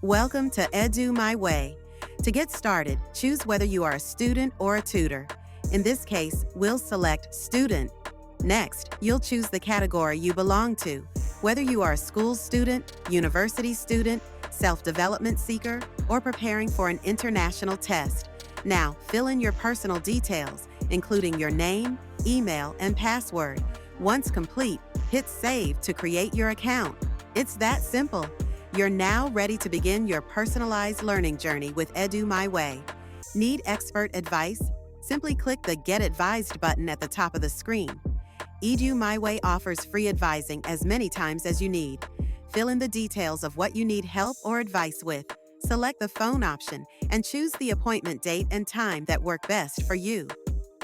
Welcome to Edu My Way. To get started, choose whether you are a student or a tutor. In this case, we'll select Student. Next, you'll choose the category you belong to, whether you are a school student, university student, self-development seeker, or preparing for an international test. Now, fill in your personal details, including your name, email, and password. Once complete, hit Save to create your account. It's that simple. You're now ready to begin your personalized learning journey with Edu My Way. Need expert advice? Simply click the Get Advised button at the top of the screen. Edu My Way offers free advising as many times as you need. Fill in the details of what you need help or advice with. Select the phone option and choose the appointment date and time that work best for you.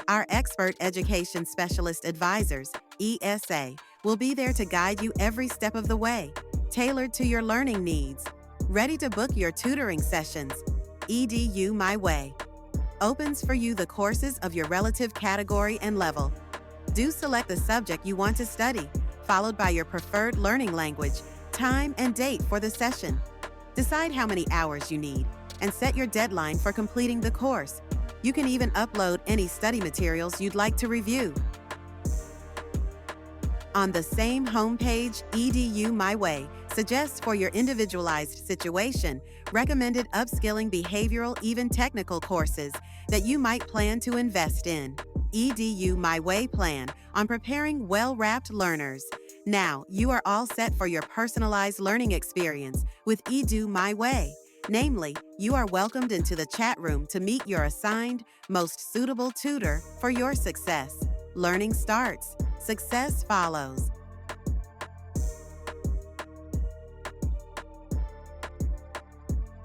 Our expert education specialist advisors, ESA, will be there to guide you every step of the way, tailored to your learning needs. Ready to book your tutoring sessions? EDU My Way opens for you the courses of your relative category and level. Do select the subject you want to study, followed by your preferred learning language, time and date for the session. Decide how many hours you need and set your deadline for completing the course. You can even upload any study materials you'd like to review. On the same homepage, EDU My Way suggests for your individualized situation recommended upskilling behavioral, even technical courses that you might plan to invest in. EDU My Way plan on preparing well-wrapped learners. Now, you are all set for your personalized learning experience with EDU My Way. Namely, you are welcomed into the chat room to meet your assigned, most suitable tutor for your success. Learning starts. Success follows.